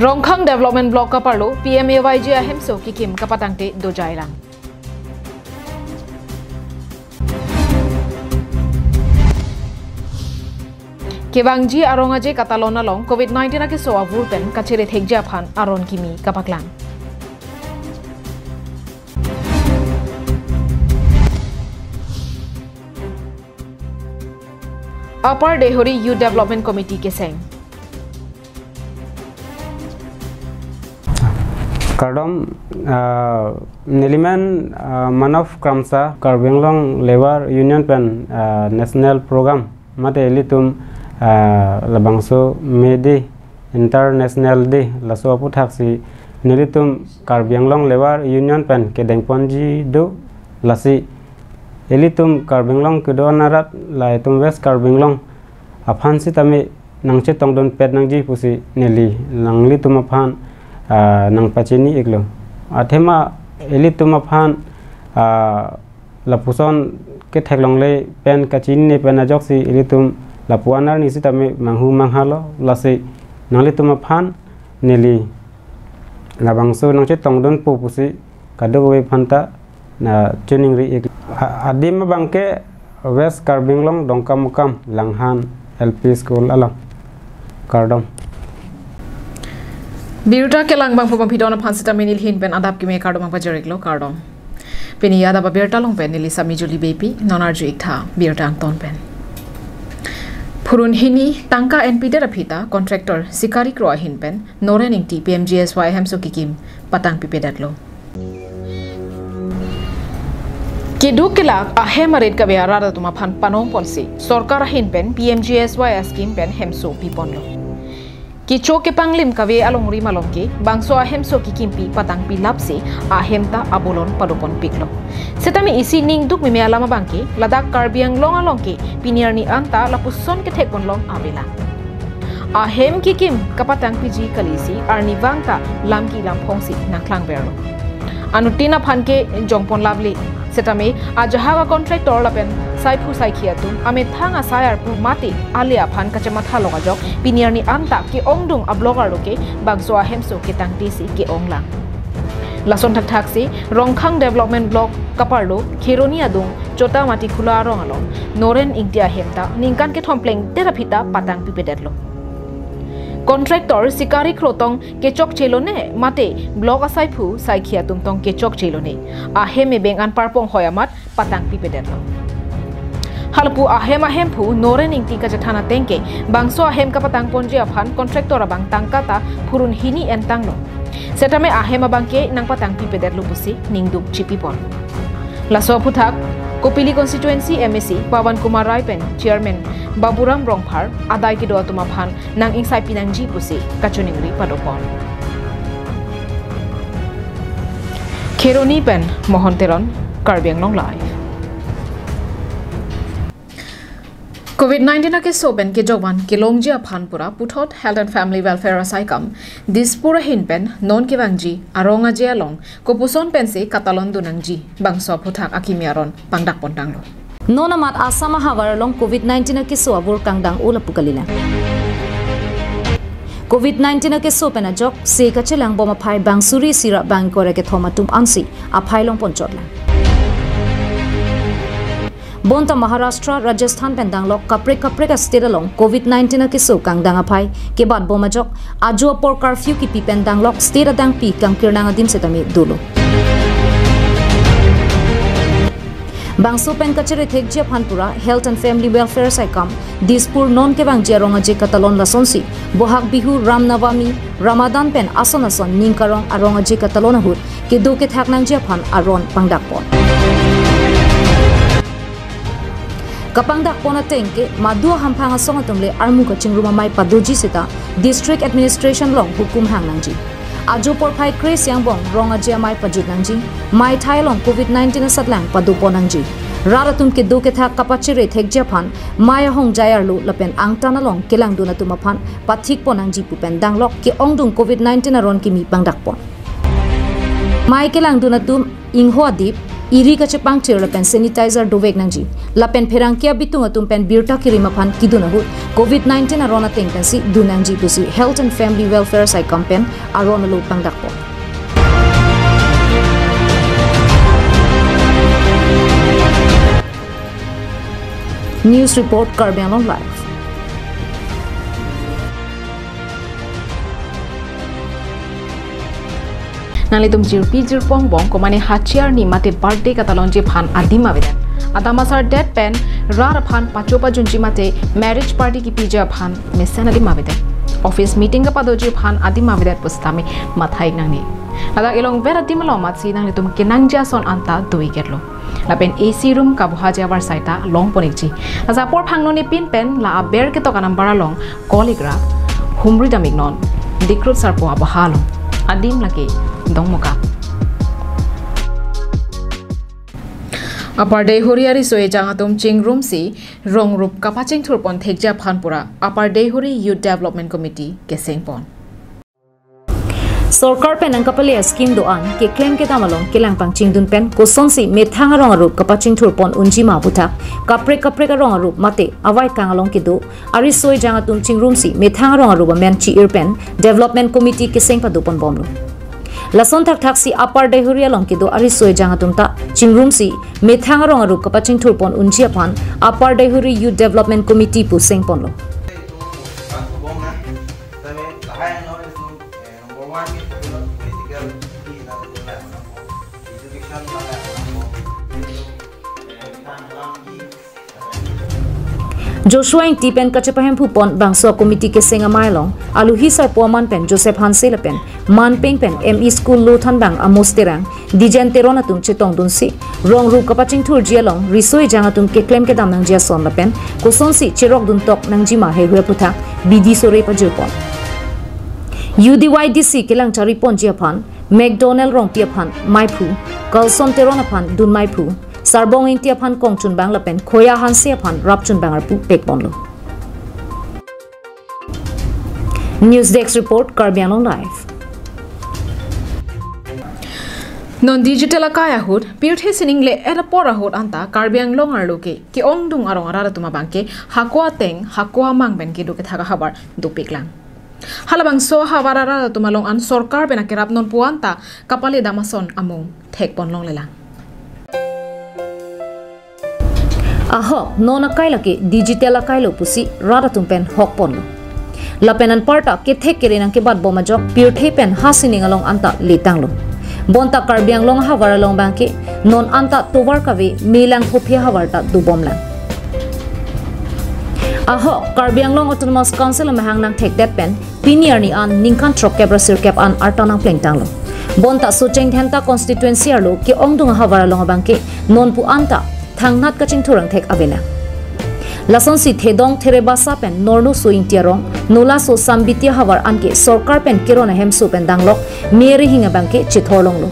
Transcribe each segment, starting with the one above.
Rongkhang Development Block kaparlo PMAYG ahemso kikim kapatangte dojailang. Kebangji arongaje Katalona long COVID-19 ake soa vurpen kachere thekja phan aron kimi kapaklang. Upper Dehori Youth Development Committee ke seng. Kardom Niliman Manof Kramsa Karbenglong Lebar Union Pen National Program Mate Elitum Labangso Medi International Day Laso Putaksi Nilitum Karbenglong Lebar Union Pen Kedengponji Do Lasi Elitum Karbenglong Kedonarat Laitum West Karbenglong Aphansi Tami Nangche Tongdon Pet Nangji Pusi Nili Langlitum Aphan nang pacini iglo athema elitum aphan lapuson ke theklong le pen kachin ne pen ajoksi elitum lapuanar ni sitame manghu manghalo lase nalitum aphan neli labangso nang che tongdon pu pusi kadowe phanta na tuning ri adim bangke West Karbenglong dongkamukam langhan LP school alang kardom Abirta ke langbang pupang pidona pansita menil hin pen adap kime kardom ang pajariklo kardom. Peni adap Abirta long pen nili sami juli bepi nonarju ikta Abirta ang ton pen. Purun hini tangka NP derapita contractor sikari kroa hin pen noren ingti PMGSY hemso kikim patang pipedatlo. Keduk kelak ahem arid kabe arada tuma pan panong ponsi sorkar hin pen PMGSY askim pen hemso piponlo. Kicho ke panglim kawe along rimalong ke bangso ahem so kikimpi patang pilapsi ahem ta abolon padopon piklo. Setami isi ning duk mime alama bangke ladak karbiang long along ke piniar ni anta lapuson ke tekpon long abela. Ahem kikim kapatang piji kalisi arni vangta lamki lampongsi naklang berlo. Anutina phanke jongpon labli setame ajahaga contractor lapen saipu saikiatum ame thanga sayar pu mati alia phan kachamatha logajok piniar ni anta ki ongdung ablogar roke bagso ahemso ke tangtisi ke onglang lason thak thaksi Rongkhang Development Block kaparlo khironi adung chota mati khula rong along noren india hemta ningkan ke thompleng terapita patang pipedetlo contractor sikari krotong kechok chelone mate block asaipu saikiatum tong kechok chelone aheme bengan parpong hoyamat patang pipedetlo halpu ahem pu noren ingti ka jathana tengke bangso ahem ka patang ponji aphan contractor abang tangkata purun hini entanglo setame ahem abangke nang patang pipedetlo pusi ningduk chipipon laso puthak Kopili constituency MSC Pawan Kumar Rai pen chairman Baburam Rongphar adai ki doa tuma phan nang insai pinangji pusi kachuningri padopon Kheroni pen Mohonteron Karbianglong live COVID-19 ke soben ke jowan ke longjia phanpura puthot health and family welfare asaikam dispura hinpen non ke wangji aronga je along kopuson pense katalon dunangji bangso puthak akimiaron pangdak pontanglo nonamat asama hagar long COVID-19 ke so abur kangdang ula pukalila COVID-19 ke so pena jok se kachelang boma phai bangsuri sira bang kore ke thomatum ansi aphai long ponchotla Bonta Maharashtra, Rajasthan pendanglok kapre ka state along COVID-19 ke so kangdang aphai ke bad bomajok ajo por curfew ki pi pendanglok state adang pi kangkirnang adim setami dulo Bangso pen kachere thekjia phanpura health and family welfare saikam dispur non ke bang jeronga je katalon lasonsi bohag bihu ramnavami ramadan pen ason ningkarong aronga je katalon hut ke do ke thaknang je phan aron pangdakpon Kapangdak pona tengke madua hampanga songa tumle armu ka chingruma mai padoji seta district administration long hukum hangnangji ajo por phai kre siangbong ronga je mai pajut nangji mai thailong COVID-19 satlang padu ponangji raratum ke do ke tha kapachire thekje phan maya hong jayarlu lapen angtana long kelang duna tuma phan pathik ponangji pupen danglok ke ongdung COVID-19 aron kimi pangdak pon mai kelang duna tum ingho dip iri ka chepang tir lapen sanitizer dovek nangji lapen pherang kia bitung atum pen Abirta kirima phan kiduna hu COVID-19 arona teng pen si dunangji pusi Health and Family Welfare Sai campaign arona lo pangdakpo. News report Karbianlong Live. Nalitum jirpi jirpong bong komane hachiar ni mate birthday katalonji phan adima vedan adamasar dead pen rar phan pachopa junji mate marriage party ki pija phan mesan adima vedan office meeting ka padoji phan adima vedan pustami mathai nangni ada ilong vera dimalo matsi nalitum kinangja son anta doi getlo lapen AC room ka bhaja war saita long ponikji azapor phangno ni pin pen la aber ke to kanam bara long koligra humri damik non dikrut sarpo abahalo adim lagi dong muka apar day horiari soe jangatum chingrum si rong rup kapaching thurpon thekja phanpura apar day hori youth development committee keseng pon Sarkar pen ang kapali scheme doan ke claim ke tamalong kilang pangching dun pen koson si methang rong arup kapaching thurpon unji ma buta kapre rong arup mate awai kangalong ke do ari soe jangatum chingrum si methang rong arup men chi irpen development committee keseng padupon bomlo Lason thak si upper day huria long ke do ari soe jangatum ta chingrum si methang rong arup kapaching thurpon unji aphan upper day huri youth development committee pu seng ponlo Joshua ing tipen kachapahem phupon bangso committee ke senga mailong aluhi sar poman pen Joseph Hansel pen man peng pen ME school lo than bang amosterang dijen terona tum chetong dun si rong ru kapaching thur jialong risoi jangatum ke claim ke dam nang jia son la pen koson si cherok dun tok nang jima he hue putha bidi sore pa jepon UDYDC kelang chari pon jia phan McDonald rong pia phan maipu kalson terona phan dun maipu Sarbong intia phan kongchun bang lapen khoya hanse phan rapchun bangar pu pekponlo News Desk report Karbianlong Live non digital akaya hud pirthe sining le era pora hud anta Karbianlong arloke ki ongdung arong arara tuma bangke hakwa teng hakwa mangben ki duke thaga habar dupiklang halabang so hawarara tumalong an sarkar bena kerap non puanta kapale damason among thekponlong lelang Aho nona kailake digital kailo pusi rara tumpen hok ponlo lapenan parta ke thek kerenang ke bad boma jok pirthe pen hasining along anta letanglo bonta Karbianlong hawara long bangke non anta tovar kave melang phopia hawarta dubomla Aho Karbianlong Autonomous Council mahang nang thek that pen pinier ni an ningkan trok kebra sirkep an artanang plengtanglo bonta socheng thenta constituency arlo ke ongdung hawara long bangke non pu anta Thangnat kaching thurang thek avela Lason si thedong therebasa pen norno so intiarong nola so sambitia hawar anke sarkar pen kirona hemsu pen danglok mere hinga bangke chithorlonglo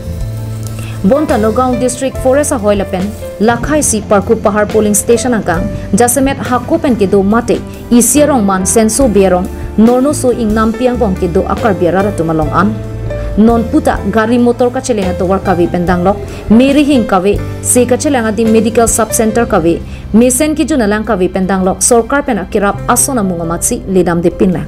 Bonta Nagaon district forest a hoila pen lakhai si parku pahar polling station angkang jasemet hakko pen ke do mate isiarong man senso berong norno so ing nampiang bong ke do akar biara tumalong an non puta gari motor ka chelenga to work kavi pendanglok mere hing kavi se ka chelenga di medical sub center kavi mesen ki juna lang kavi pendanglok sarkar pena kirap asona munga matsi ledam de pinla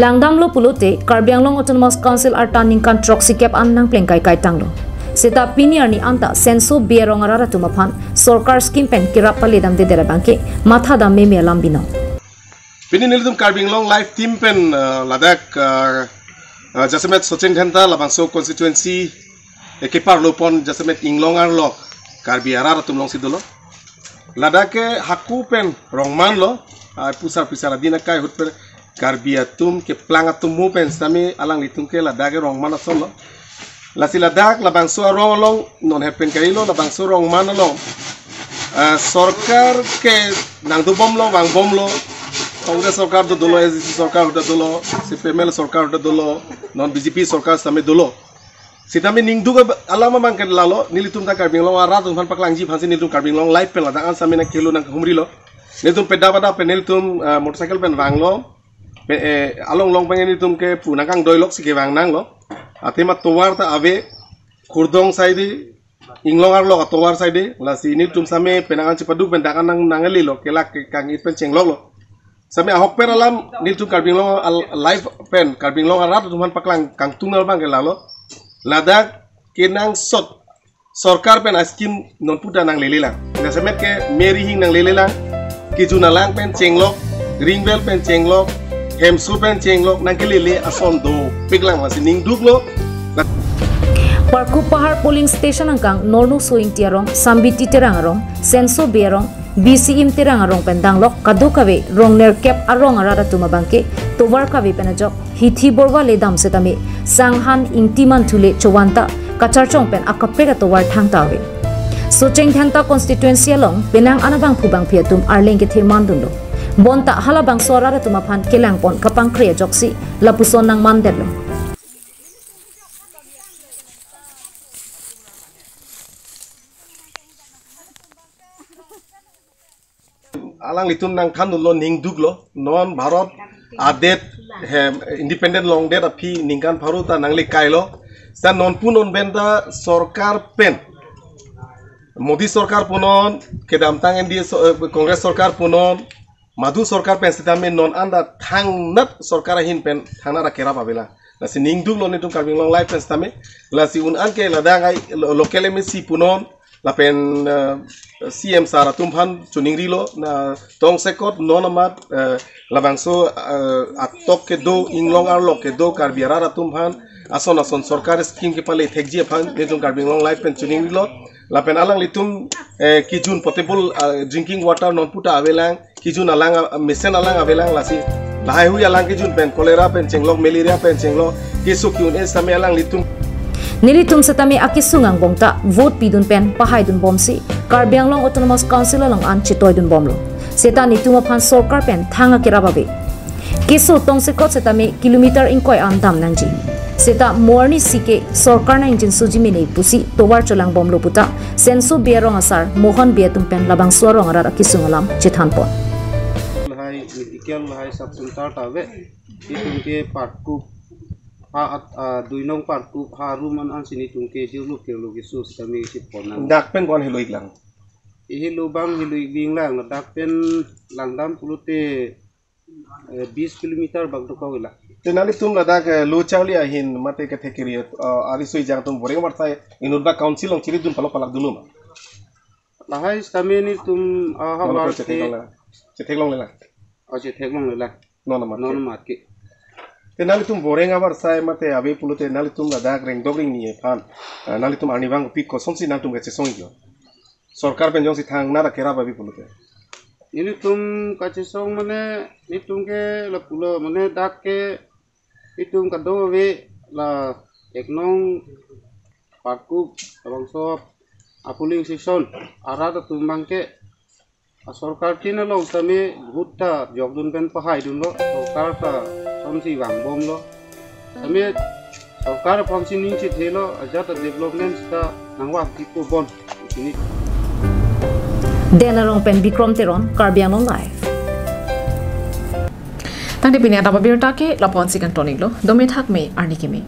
langdam lo pulote Karbianlong Autonomous Council ar turning kan troxy cap annang plengkai kai tanglo seta pinier ni anta senso berong arara tumaphan sarkar scheme pen kirap paledam de dera banke matha dam me lambino Pini nilidum Karbianlong live team pen ladak jasemet socheng khanta labangso constituency ekipar lopon jasemet inglong arlo Karbiara tumlong sidulo ladake hakku pen rongman lo pusar pisara dina kai hut pen Karbiatum ke plangatum mu pen sami alang litung ke ladake rongman asolo lasi ladak labangso rongolong non happen kailo labangso rongman long sarkar ke nang dubom lo bang bom lo Congress sarkar do dolo SDC sarkar do dolo CPML sarkar do dolo non BJP sarkar same dolo sitami ningduga alama mangken lalo nilitum ta Karbianlong ara tum pan paklang ji phansi nilitum Karbianlong live pen lada an same na kelo nang humri lo nilitum peda pada pen nilitum motorcycle pen wanglo along long pen nilitum ke punakang doilok sike wang nang lo atema towar ta ave kurdong side inglong arlo atowar side la si ini tum same penangan cepadu pendakan nang nangali lo kelak kang it pen cenglok lo same ahok per alam ni tum karbing long live pen karbing long arat tuman paklang kang tungal bang kelalo ladak kenang sot sarkar pen askim non puta nang lelelang na same ke meri hing nang lelelang kijuna lang pen cenglok ringbel pen cenglok hemsu pen cenglok nang kelele ason do piglang masih ning duglo Parku Pahar polling station angkang Nornu Soing Tiarong Sambiti Tirangarong Senso Berong BCM Tirangarong pendanglok kadukawe rong nerkep arong arara tumabangke tovar kawe penajok hithi borwa ledam setami sanghan ingtiman thule chowanta kacharchong pen akapre tovar thangtawe Socheng thangta constituency along penang anabang phubang phiatum arleng ke themandundo bonta halabang sorara tumaphan kelangpon kapang kriya joksi lapuson nang mandello alang litun nang khanun lo ning duglo non bharat adet independent long det api ningkan bharuta nangli kailo sa non punon benda sarkar pen modi sarkar punon kedam tangen di kongres sarkar punon madu sarkar pen sitame non anda thangnat sarkar hin pen thanara kera pabela lasi ning duglo ni tum karbing long life pen sitame lasi un anke ladangai local mc punon lapen CM Sara tumhan chuning rilo na tong sekot nonamat labangso atok ke do inglong arlo ke do karbiara tumhan ason sarkar scheme ke pale thekji phan netum karbing long life pen chuning rilo lapen alang litum kijun potable drinking water non puta avelang kijun alang mesen alang avelang lasi lahai hui alang kijun pen cholera pen chenglok malaria pen chenglok kisu kyun es same alang litum Nilitum setami akisungang bongta vote pidun pen pahai dun bomsi Karbianglong Autonomous Council along an chitoy dun bomlo seta nituma phan sarkar pen thanga kirababe kisu tongsekot setami kilometer inkoi andam nangji seta morni sike sarkar na engine sujimine pusi towar cholang bomlo puta senso berong asar mohan betum pen labang sorong ara kisungalam chithanpon hai medical hai sub center tawe itunke parku দুই নং পার্কু হারুমান আনসিনি তুমকে দিউলুক তেউলুক ইসুস তামি সিপনা dakpen kon heloik lang ehi lobang heloik binglang dakpen langdam pulute 20 kilometer bagdo kawila tenali tum ladak lo chawli ahin mate ke thekiri ari soi jang tum boreng martai inurba council ong chiri dun palak dunuma lahai stameni tum aha war chetheklong lela aje theklong lela non mat ke tenali tum boreng abar sai mate abe pulute nali tum ladak reng dobring ni phan nali tum arnibang pik ko somsi na tum ke songio sarkar pen jong si thang na kera babi pulute ini tum kache song mane ni tum ke la pulo mane dak ke itum kado we la eknong parku abang so apuling season ara ta tum bangke sarkar tin lo tame bhutta jogdun pen pahai dun lo sarkar ta somsi wang bom lo tame sarkar function ning chi thelo ajat development ta nangwa tipo bon ini Denarong pen Bikrom Teron Karbianglong live Tang de pinya Abirta ke lapon sikan tonik lo domi thak me arni kimi